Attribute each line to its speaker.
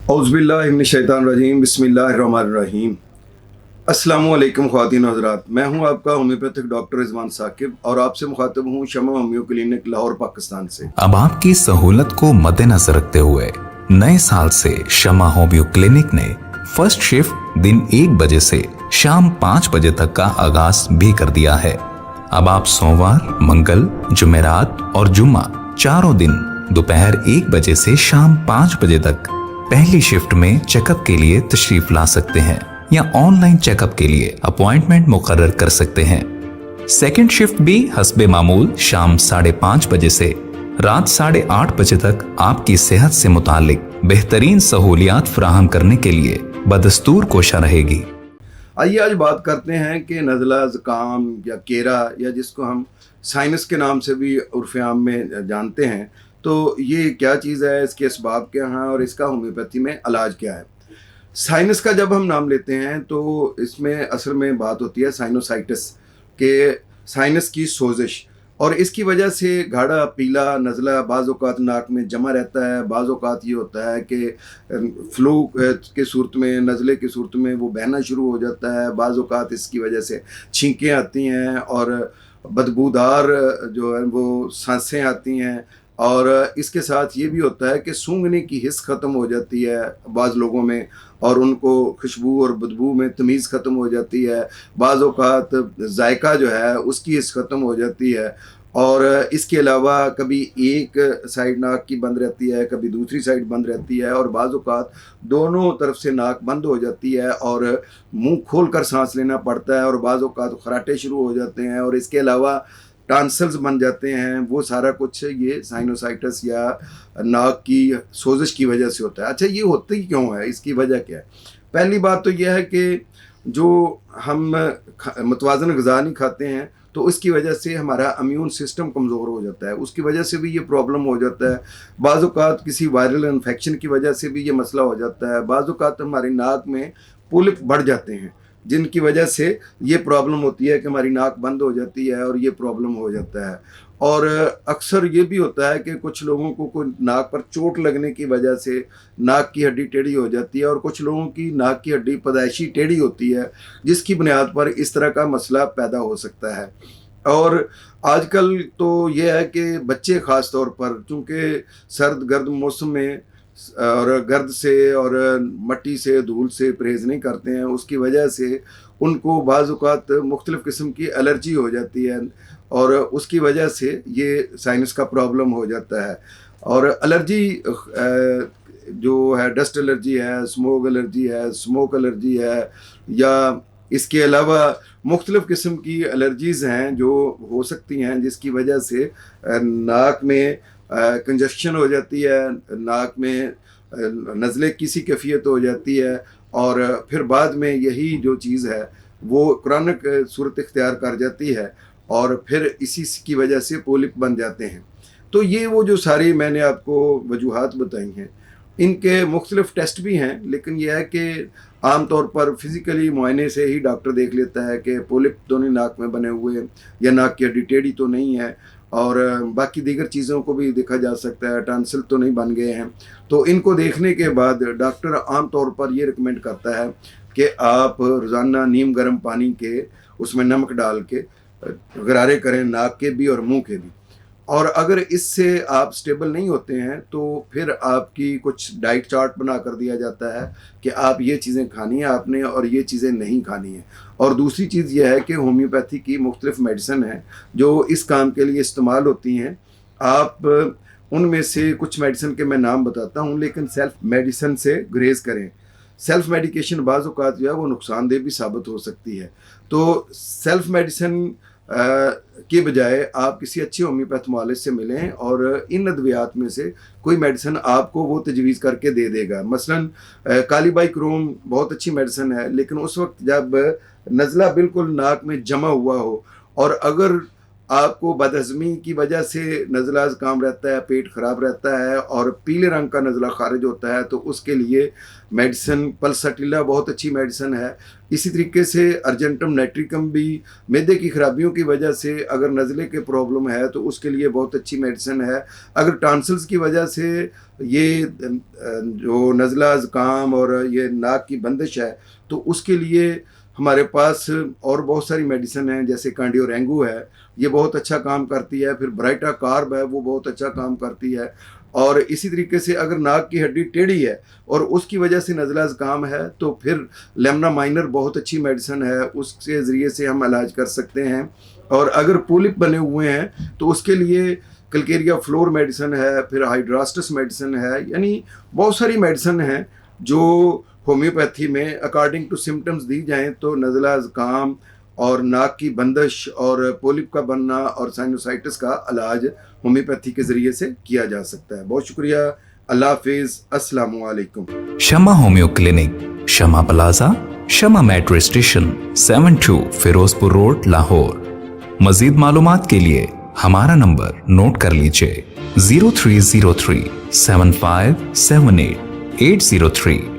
Speaker 1: औज़ुबिल्लाहिमिनश्शैतानिर्रजीम बिस्मिल्लाहिर्रहमानिर्रहीम। अस्सलामुअलैकुम ख़वातीन और हज़रात, मैं हूं आपका होम्योपैथिक डॉक्टर रिजवान साकिब और आपसे मुखातब हूं शमा होम्यो क्लिनिक लाहौर पाकिस्तान से।
Speaker 2: अब आपकी सहूलत को मद्देनजर रखते हुए नए साल से शमा होम्यो क्लिनिक ने फर्स्ट शिफ्ट दिन 1 बजे से शाम 5 बजे तक का आगाज भी कर दिया है। अब आप सोमवार, मंगल, जुमेरात और जुम्मा चारों दिन दोपहर 1 बजे से शाम 5 बजे तक पहली शिफ्ट में चेकअप के लिए तशरीफ ला सकते हैं या ऑनलाइन चेकअप के लिए अपॉइंटमेंट मुकर्रर कर सकते हैं। सेकंड शिफ्ट भी हस्बे मामूल शाम 5:30 बजे से रात 8:30 बजे तक आपकी सेहत से मुतालिक बेहतरीन सहूलियात फराहम करने के लिए बदस्तूर कोशा रहेगी।
Speaker 1: आइए आज बात करते हैं कि नज़ला, ज़ुकाम या केरा या जिसको हम साइनस के नाम से भी उर्फ़ आम में जानते हैं, तो ये क्या चीज़ है, इसके असबाब क्या हैं और इसका होम्योपैथी में इलाज क्या है। साइनस का जब हम नाम लेते हैं तो इसमें असल में बात होती है साइनोसाइटिस के, साइनस की सोजिश, और इसकी वजह से गाढ़ा पीला नज़ला बाज़ औक़ात नाक में जमा रहता है। बाज़ औक़ात ये होता है कि फ्लू के सूरत में, नज़ले की सूरत में वो बहना शुरू हो जाता है। बाज़ औक़ात इसकी वजह से छींकें आती हैं और बदबूदार जो है वो सांसें आती हैं, और इसके साथ ये भी होता है कि सूंघने की हिस्स ख़त्म हो जाती है बाज़ लोगों में, और उनको खुशबू और बदबू में तमीज़ ख़त्म हो जाती है। बाज़ औक़ात जायका जो है उसकी हिस्स ख़त्म हो जाती है, और इसके अलावा कभी एक साइड नाक की बंद रहती है, कभी दूसरी साइड बंद रहती है, और बाज़ औक़ात दोनों तरफ से नाक बंद हो जाती है और मुंह खोल कर सांस लेना पड़ता है, और बाज़ औक़ात खराटे शुरू हो जाते हैं, और इसके अलावा टॉन्सिल्स बन जाते हैं। वो सारा कुछ ये साइनोसाइटिस या नाक की सोजिश की वजह से होता है। अच्छा, ये होती ही क्यों है, इसकी वजह क्या है? पहली बात तो यह है कि जो हम मुतवाज़न ग़िज़ा नहीं खाते हैं तो उसकी वजह से हमारा इम्यून सिस्टम कमज़ोर हो जाता है, उसकी वजह से भी ये प्रॉब्लम हो जाता है। बाज़ औक़ात किसी वायरल इन्फेक्शन की वजह से भी ये मसला हो जाता है। बाज़ औक़ात हमारी नाक में पुलिप बढ़ जाते हैं जिनकी वजह से ये प्रॉब्लम होती है कि हमारी नाक बंद हो जाती है और ये प्रॉब्लम हो जाता है। और अक्सर ये भी होता है कि कुछ लोगों को कोई नाक पर चोट लगने की वजह से नाक की हड्डी टेढ़ी हो जाती है, और कुछ लोगों की नाक की हड्डी पैदाइशी टेढ़ी होती है, जिसकी बुनियाद पर इस तरह का मसला पैदा हो सकता है। और आजकल तो ये है कि बच्चे ख़ास तौर पर, चूँकि सर्द गर्द मौसम में और गर्द से और मट्टी से, धूल से परहेज़ नहीं करते हैं, उसकी वजह से उनको बाज़ औक़ात मुख्तलिफ़ किस्म की एलर्जी हो जाती है, और उसकी वजह से ये साइनस का प्रॉब्लम हो जाता है। और एलर्जी जो है, डस्ट एलर्जी है, स्मोक एलर्जी है, या इसके अलावा मुख्तलिफ़ किस्म की एलर्जीज़ हैं जो हो सकती हैं, जिसकी वजह से नाक में कंजक्शन हो जाती है, नाक में नज़ले की सी कैफियत हो जाती है, और फिर बाद में यही जो चीज़ है वो क्रॉनिक सूरत इख्तियार कर जाती है, और फिर इसी की वजह से पोलिप बन जाते हैं। तो ये वो जो सारी मैंने आपको वजूहात बताई हैं, इनके मुख्तलिफ़ टेस्ट भी हैं, लेकिन यह है कि आम तौर पर फिज़िकली मुआयने से ही डॉक्टर देख लेता है कि पोलिप तो नहीं नाक में बने हुए, या नाक की हड्डी टेढ़ी तो नहीं है, और बाकी दीगर चीज़ों को भी देखा जा सकता है, टॉन्सिल तो नहीं बन गए हैं। तो इनको देखने के बाद डॉक्टर आम तौर पर ये रिकमेंड करता है कि आप रोज़ाना नीम गर्म पानी के उसमें नमक डाल के गरारे करें, नाक के भी और मुंह के भी। और अगर इससे आप स्टेबल नहीं होते हैं तो फिर आपकी कुछ डाइट चार्ट बना कर दिया जाता है कि आप ये चीज़ें खानी है आपने और ये चीज़ें नहीं खानी है। और दूसरी चीज़ यह है कि होम्योपैथी की मुख्तलिफ़ मेडिसिन हैं जो इस काम के लिए इस्तेमाल होती हैं। आप उनमें से कुछ मेडिसिन के मैं नाम बताता हूँ, लेकिन सेल्फ मेडिसिन से गुरेज करें। सेल्फ मेडिकेशन बाज़ औक़ात जो है वो नुकसानदेह भी साबित हो सकती है। तो सेल्फ मेडिसिन की बजाय आप किसी अच्छे होम्योपैथ मुआलिज से मिलें, और इन अद्वियात में से कोई मेडिसिन आपको वो तजवीज़ करके दे देगा। मसलन कालीबाइक्रोम बहुत अच्छी मेडिसिन है, लेकिन उस वक्त जब नज़ला बिल्कुल नाक में जमा हुआ हो, और अगर آپ کو بدہضمی کی وجہ سے نزلہ زکام رہتا ہے, پیٹ خراب رہتا ہے اور پیلے رنگ کا نزلہ خارج ہوتا ہے, تو اس کے لیے میڈیسن پلساٹیلا بہت اچھی میڈیسن ہے. اسی طریقے سے ارجنٹم نیٹریکم بھی معدے کی خرابیوں کی وجہ سے اگر نزلے کے پرابلم ہے تو اس کے لیے بہت اچھی میڈیسن ہے. اگر ٹانسلز کی وجہ سے یہ جو نزلہ زکام اور یہ ناک کی بندش ہے تو اس کے لیے ہمارے پاس اور بہت ساری میڈیسن ہیں, جیسے کانڈیو رینگو ہے, یہ بہت اچھا کام کرتی ہے. پھر برائٹا کارب ہے, وہ بہت اچھا کام کرتی ہے. اور اسی طریقے سے اگر ناک کی ہڈی ٹیڑھی ہے اور اس کی وجہ سے نزلہ زکام ہے تو پھر لیمنا مائنر بہت اچھی میڈیسن ہے, اس کے ذریعے سے ہم علاج کر سکتے ہیں. اور اگر پولپ بنے ہوئے ہیں تو اس کے لیے کلکیریا فلور میڈیسن ہے, پھر ہائیڈراسٹس میڈیسن ہے. یعنی بہت ساری میڈیسن ہیں جو ہومیوپیتھی میں اکارڈنگ ٹو سمٹمز دی جائیں تو نزلہ زکام اور ناک کی بندش اور پولپ کا بننا اور سائنوسائٹس کا علاج ہومیوپیتھی کے ذریعے سے کیا جا سکتا ہے. بہت شکریہ. اللہ حافظ. السلام علیکم.
Speaker 2: شمع ہومیو کلینک, شمع پلازا, شمع میٹرو اسٹیشن, 72 فیروز پور روڈ, لاہور. مزید معلومات کے لیے ہمارا نمبر نوٹ کر لیجئے 0303 7578 803